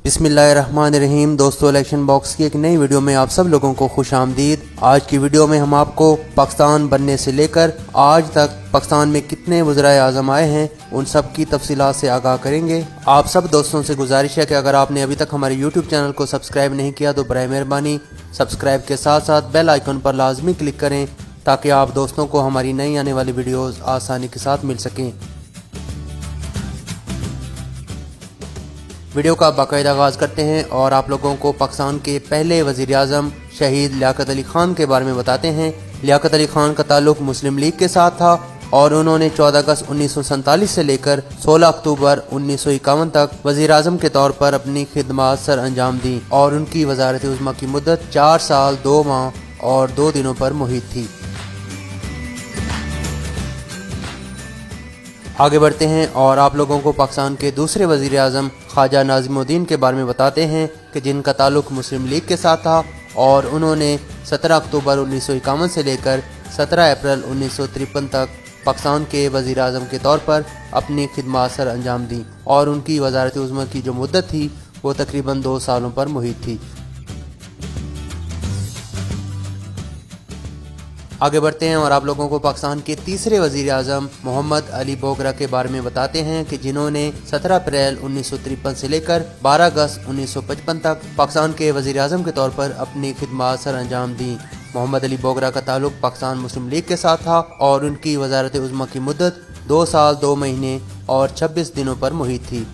बिस्मिल्लाहिर्रहमानिर्रहीम। दोस्तों, election box की एक नई वीडियो में आप सब लोगों को खुश आमदीद। आज की वीडियो में हम आपको पाकिस्तान बनने से लेकर आज तक पाकिस्तान में कितने वज़राए आज़म आए हैं उन सब की तफसीलात से आगाह करेंगे। आप सब दोस्तों से गुजारिश है कि अगर आपने अभी तक हमारे YouTube चैनल को सब्सक्राइब नहीं किया तो बराए मेहरबानी सब्सक्राइब के साथ साथ बेल आइकन पर लाजमी क्लिक करें ताकि आप दोस्तों को हमारी नई आने वाली वीडियोज़ आसानी के साथ मिल सकें। वीडियो का बाकायदा आगाज़ करते हैं और आप लोगों को पाकिस्तान के पहले वज़ीर आज़म शहीद लियाकत अली ख़ान के बारे में बताते हैं। लियाकत अली ख़ान का ताल्लुक मुस्लिम लीग के साथ था और उन्होंने 14 अगस्त 1947 से लेकर 16 अक्टूबर 1951 तक वज़ीर आज़म के तौर पर अपनी खिदमत सर अंजाम दी और उनकी वज़ारत उज़्मा की मुद्दत 4 साल 2 माह और 2 दिनों पर मुहित थी। आगे बढ़ते हैं और आप लोगों को पाकिस्तान के दूसरे वज़ीर आज़म ख्वाजा नाज़िमुद्दीन के बारे में बताते हैं कि जिनका ताल्लुक मुस्लिम लीग के साथ था और उन्होंने 17 अक्टूबर 1951 से लेकर 17 अप्रैल 1953 तक पाकिस्तान के वज़ीर आज़म के तौर पर अपनी खिदमत सर अंजाम दी और उनकी वज़ारत उज़्मा की जो मुद्दत थी वो तकरीबन 2 सालों पर मुहित थी। आगे बढ़ते हैं और आप लोगों को पाकिस्तान के तीसरे वज़ीर आज़म मोहम्मद अली बोगरा के बारे में बताते हैं कि जिन्होंने 17 अप्रैल 1953 से लेकर 12 अगस्त 1955 तक पाकिस्तान के वज़ीर आज़म के तौर पर अपनी खिदमत सर अंजाम दी। मोहम्मद अली बोगरा का ताल्लुक पाकिस्तान मुस्लिम लीग के साथ था और उनकी वज़ारत उज़्मा की मुद्दत 2 साल 2 महीने और 26 दिनों पर मुहित थी।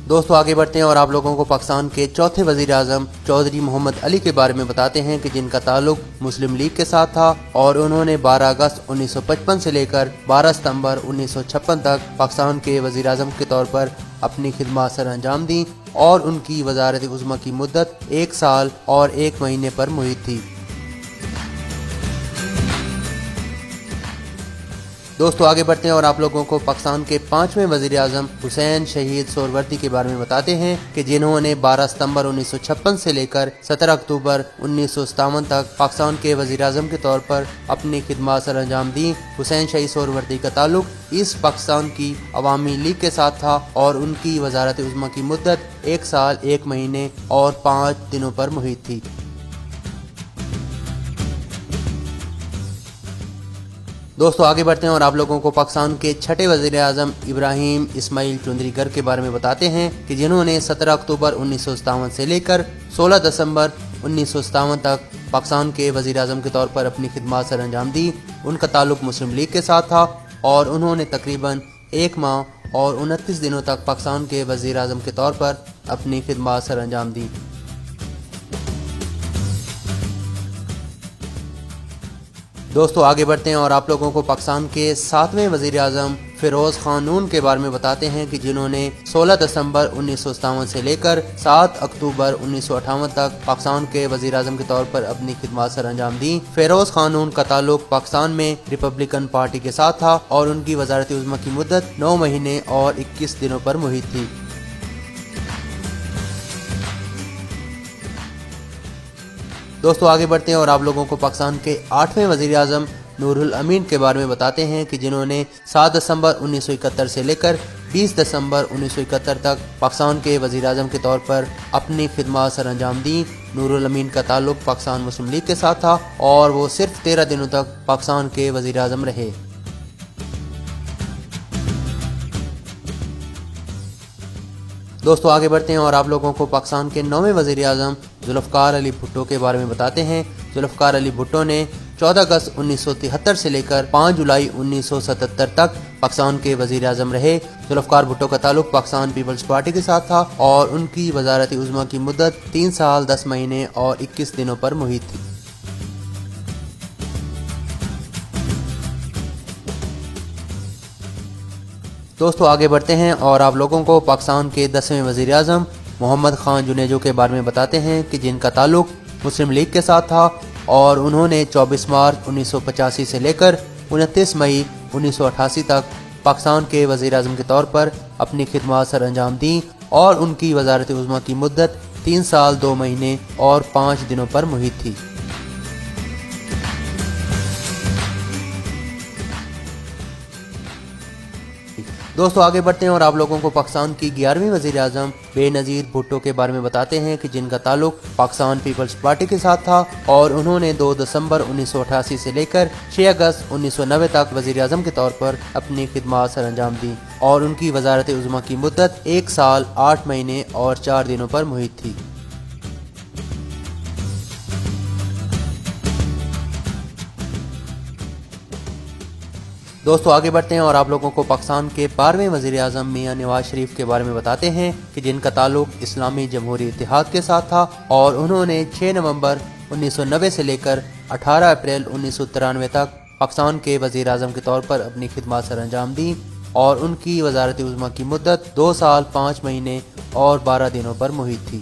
दोस्तों, आगे बढ़ते हैं और आप लोगों को पाकिस्तान के चौथे वज़ीर आज़म चौधरी मोहम्मद अली के बारे में बताते हैं कि जिनका ताल्लुक मुस्लिम लीग के साथ था और उन्होंने 12 अगस्त 1955 से लेकर 12 सितंबर 1956 तक पाकिस्तान के वज़ीर आज़म के तौर पर अपनी खिदमत सर अंजाम दी और उनकी वज़ारत उज़्मा की मुद्दत 1 साल और 1 महीने पर मुहित थी। दोस्तों, आगे बढ़ते हैं और आप लोगों को पाकिस्तान के 5वें वज़ीर आज़म हुसैन शहीद सोहरवर्दी के बारे में बताते हैं कि जिन्होंने 12 सितंबर 1956 से लेकर 17 अक्टूबर 1957 तक पाकिस्तान के वज़ीर आज़म के तौर पर अपनी खिदमत सर अंजाम दी। हुसैन शहीद सोहरवर्दी का ताल्लुक ईस्ट पाकिस्तान की अवामी लीग के साथ था और उनकी वज़ारत उज़्मा की मुद्दत 1 साल 1 महीने और 5 दिनों पर मुहित थी। दोस्तों, आगे बढ़ते हैं और आप लोगों को पाकिस्तान के छठे वज़ीर आज़म इब्राहिम इस्माइल चौधरी गर के बारे में बताते हैं कि जिन्होंने 17 अक्टूबर 1957 से लेकर 16 दिसंबर 1957 तक पाकिस्तान के वज़ीर आज़म के तौर पर अपनी खिदमत सर अंजाम दी। उनका ताल्लुक मुस्लिम लीग के साथ था और उन्होंने तकरीबन 1 माह और 29 दिनों तक पाकिस्तान के वज़ीर आज़म के तौर पर अपनी खिदमत सर अंजाम दी। दोस्तों, आगे बढ़ते हैं और आप लोगों को पाकिस्तान के 7वें वज़ीर आज़म फ़िरोज़ ख़ान नून के बारे में बताते हैं कि जिन्होंने 16 दिसंबर 1957 से लेकर 7 अक्टूबर 1958 तक पाकिस्तान के वज़ीर आज़म के तौर पर अपनी खिदमत सर अंजाम दी। फ़िरोज़ ख़ान नून का ताल्लुक पाकिस्तान में रिपब्लिकन पार्टी के साथ था और उनकी वज़ारत उज़्मा की मुद्दत 9 महीने और 21 दिनों पर मुहित थी। दोस्तों, आगे बढ़ते हैं और आप लोगों को पाकिस्तान के 8वें वज़ीर आज़म नूरुल अमीन के बारे में बताते हैं कि जिन्होंने 7 दिसंबर 1971 से लेकर 20 दिसंबर 1971 तक पाकिस्तान के वज़ीर आज़म के तौर पर अपनी खिदमत सर अंजाम दी। नूरुल अमीन का ताल्लुक पाकिस्तान मुस्लिम लीग के साथ था और वो सिर्फ 13 दिनों तक पाकिस्तान के वज़ीर आज़म रहे। दोस्तों, आगे बढ़ते हैं और आप लोगों को पाकिस्तान के 9वें वज़ीर आज़म ज़ुल्फ़िकार अली भुट्टो के बारे में बताते हैं। ज़ुल्फ़िकार अली भुट्टो ने 14 अगस्त 1973 से लेकर 5 जुलाई 1977 तक पाकिस्तान के वज़ीर आज़म रहे। ज़ुल्फ़िकार भुट्टो का ताल्लुक पाकिस्तान पीपल्स पार्टी के साथ था और उनकी वज़ारत उज़्मा की मुद्दत 3 साल 10 महीने और 21 दिनों पर मुहित थी। दोस्तों, आगे बढ़ते हैं और आप लोगों को पाकिस्तान के 10वें वज़ीर आज़म मोहम्मद ख़ान जुनेजो के बारे में बताते हैं कि जिनका ताल्लुक मुस्लिम लीग के साथ था और उन्होंने 24 मार्च 1985 से लेकर 29 मई 1988 तक पाकिस्तान के वज़ीर आज़म के तौर पर अपनी खिदमत सर अंजाम दी और उनकी वज़ारत उज़्मा की मुद्दत 3 साल 2 महीने और 5 दिनों पर मुहित थी। دوستو آگے بڑھتے ہیں اور آپ لوگوں کو پاکستان کی 11ویں وزیر اعظم بے نظیر بھٹو کے بارے میں بتاتے ہیں کہ جن کا تعلق پاکستان پیپلز پارٹی کے ساتھ تھا اور انہوں نے 2 دسمبر 1988 سے لے کر 6 اگست 1990 تک وزیر اعظم کے طور پر اپنی خدمات سر انجام دی اور ان کی وزارت عظمیٰ کی مدت 1 سال 8 مہینے اور 4 دنوں پر محیط تھی۔ دوستو آگے بڑھتے ہیں اور آپ لوگوں کو پاکستان کے 12ویں وزیر اعظم میاں نواز شریف کے بارے میں بتاتے ہیں کہ جن کا تعلق اسلامی جمہوری اتحاد کے ساتھ تھا اور انہوں نے 6 نومبر 1990 سے لے کر 18 اپریل 1993 تک پاکستان کے وزیر اعظم کے طور پر اپنی خدمات سر انجام دی اور ان کی وزارت عظمیٰ کی مدت 2 سال 5 مہینے اور 12 دنوں پر محیط تھی۔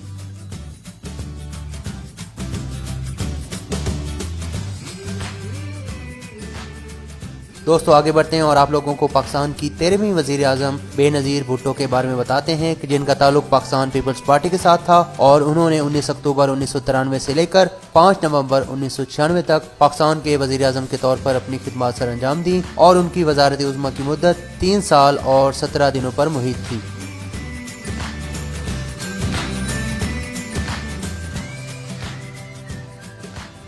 دوستو آگے بڑھتے ہیں اور آپ لوگوں کو پاکستان کی 13ویں وزیر اعظم بے نظیر بھٹو کے بارے میں بتاتے ہیں کہ جن کا تعلق پاکستان پیپلز پارٹی کے ساتھ تھا اور انہوں نے 19 اکتوبر 1993 سے لے کر 5 نومبر 1996 تک پاکستان کے وزیر اعظم کے طور پر اپنی خدمات سر انجام دی اور ان کی وزارت عظمیٰ کی مدت 3 سال اور 17 دنوں پر محیط تھی۔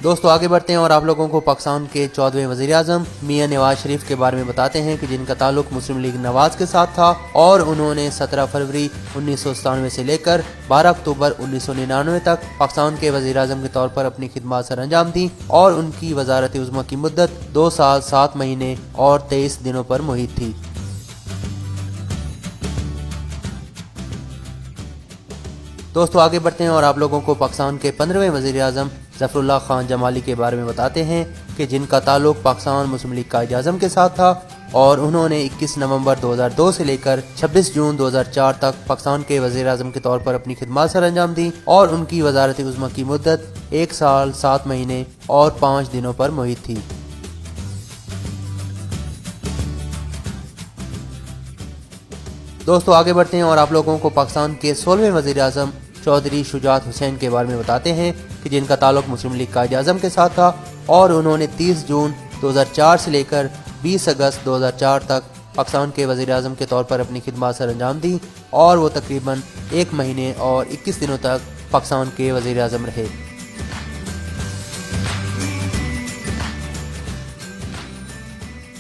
دوستو آگے بڑھتے ہیں اور آپ لوگوں کو پاکستان کے 14ویں وزیر اعظم میاں نواز شریف کے بارے میں بتاتے ہیں کہ جن کا تعلق مسلم لیگ نواز کے ساتھ تھا اور انہوں نے 17 فروری 1997 سے لے کر 12 اکتوبر 1999 تک پاکستان کے وزیر اعظم کے طور پر اپنی خدمات سر انجام دی اور ان کی وزارت عظمیٰ کی مدت 2 سال 7 مہینے اور 23 دنوں پر محیط تھی۔ دوستو آگے بڑھتے ہیں اور آپ لوگوں کو پاکستان کے 15ویں وزیر اعظم ظفر اللہ خان جمالی کے بارے میں بتاتے ہیں کہ جن کا تعلق پاکستان مسلم لیگ قائد اعظم کے ساتھ تھا اور انہوں نے 21 نومبر 2002 سے لے کر 26 جون 2004 تک پاکستان کے وزیر اعظم کے طور پر اپنی خدمات سر انجام دی اور ان کی وزارت عظمیٰ کی مدت 1 سال 7 مہینے اور 5 دنوں پر محیط تھی۔ دوستو آگے بڑھتے ہیں اور آپ لوگوں کو پاکستان کے 16ویں وزیر اعظم چودھری شجاعت حسین کے بارے میں بتاتے ہیں کہ جن کا تعلق مسلم لیگ قائد اعظم کے ساتھ تھا اور انہوں نے 30 جون 2004 سے لے کر 20 اگست 2004 تک پاکستان کے وزیر اعظم کے طور پر اپنی خدمات سر انجام دی اور وہ تقریباً 1 مہینے اور 21 دنوں تک پاکستان کے وزیر اعظم رہے۔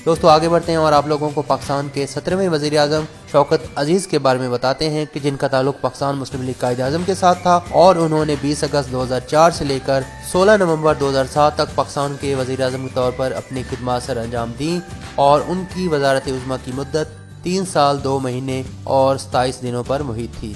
دوستو آگے بڑھتے ہیں اور آپ لوگوں کو پاکستان کے 17ویں وزیر اعظم شوکت عزیز کے بارے میں بتاتے ہیں کہ جن کا تعلق پاکستان مسلم لیگ قائد اعظم کے ساتھ تھا اور انہوں نے 20 اگست 2004 سے لے کر 16 نومبر 2007 تک پاکستان کے وزیر اعظم کے طور پر اپنی خدمات سر انجام دیں اور ان کی وزارت عظمیٰ کی مدت 3 سال 2 مہینے اور 27 دنوں پر محیط تھی۔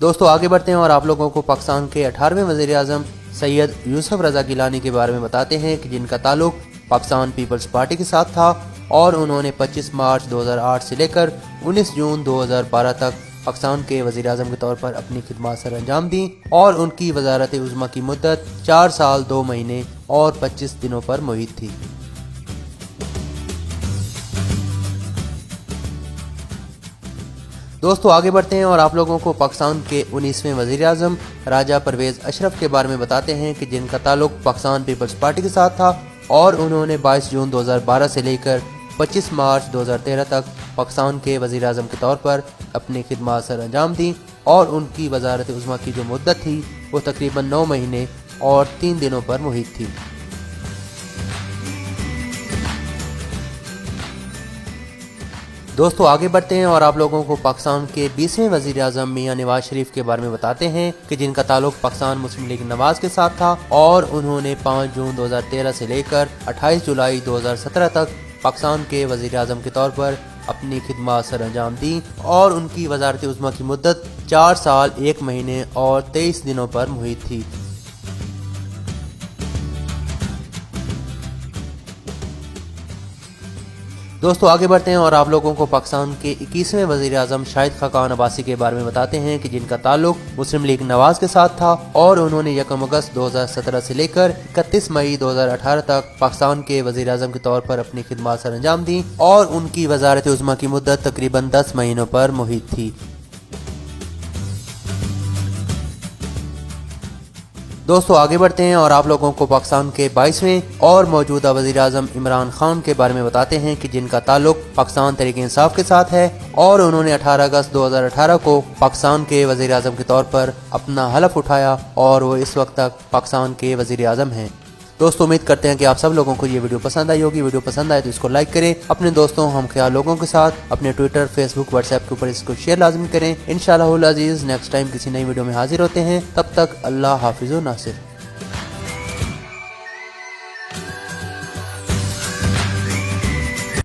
دوستو آگے بڑھتے ہیں اور آپ لوگوں کو پاکستان کے 18ویں وزیر اعظم سید یوسف رضا گیلانی کے بارے میں بتاتے ہیں کہ جن کا تعلق پاکستان پیپلز پارٹی کے ساتھ تھا اور انہوں نے 25 مارچ 2008 سے لے کر 19 جون 2012 تک پاکستان کے وزیر اعظم کے طور پر اپنی خدمات سر انجام دیں اور ان کی وزارت عظمیٰ کی مدت 4 سال 2 مہینے اور 25 دنوں پر محیط تھی۔ دوستو آگے بڑھتے ہیں اور آپ لوگوں کو پاکستان کے 19ویں وزیر اعظم راجہ پرویز اشرف کے بارے میں بتاتے ہیں کہ جن کا تعلق پاکستان پیپلز پارٹی کے ساتھ تھا اور انہوں نے 22 جون 2012 سے لے کر 25 مارچ 2013 تک پاکستان کے وزیر اعظم کے طور پر اپنی خدمات سر انجام دیں اور ان کی وزارت عظمیٰ کی جو مدت تھی وہ تقریباً 9 مہینے اور 3 دنوں پر محیط تھی۔ دوستو آگے بڑھتے ہیں اور آپ لوگوں کو پاکستان کے 20ویں وزیر اعظم میاں نواز شریف کے بارے میں بتاتے ہیں کہ جن کا تعلق پاکستان مسلم لیگ نواز کے ساتھ تھا اور انہوں نے 5 جون 2013 سے لے کر 28 جولائی 2017 تک پاکستان کے وزیر اعظم کے طور پر اپنی خدمات سر انجام دی اور ان کی وزارت عظمیٰ کی مدت 4 سال 1 مہینے اور 23 دنوں پر محیط تھی۔ دوستو آگے بڑھتے ہیں اور آپ لوگوں کو پاکستان کے 21ویں وزیر اعظم شاہد خاقان عباسی کے بارے میں بتاتے ہیں کہ جن کا تعلق مسلم لیگ نواز کے ساتھ تھا اور انہوں نے 1 اگست 2017 سے لے کر 31 مئی 2018 تک پاکستان کے وزیر اعظم کے طور پر اپنی خدمات سر انجام دیں اور ان کی وزارت عظمیٰ کی مدت تقریباً 10 مہینوں پر محیط تھی۔ दोस्तों आगे बढ़ते हैं और आप लोगों को पाकिस्तान के 22वें और मौजूदा वजीर आजम इमरान खान के बारे में बताते हैं कि जिनका ताल्लुक पाकिस्तान तहरीक इंसाफ के साथ है और उन्होंने 18 अगस्त 2018 को पाकिस्तान के वजीर आजम के तौर पर अपना हलफ उठाया और वो इस वक्त तक पाकिस्तान के वजीर आजम हैं। दोस्तों उम्मीद करते हैं कि आप सब लोगों को ये वीडियो पसंद आई होगी। वीडियो पसंद आए तो इसको लाइक करें, अपने दोस्तों हम ख्याल लोगों के साथ अपने ट्विटर, फेसबुक, व्हाट्सएप के ऊपर इसको शेयर लाजमी करें। इंशाअल्लाह नेक्स्ट टाइम किसी नई वीडियो में हाजिर होते हैं। तब तक अल्लाह हाफिज़ व नासिर।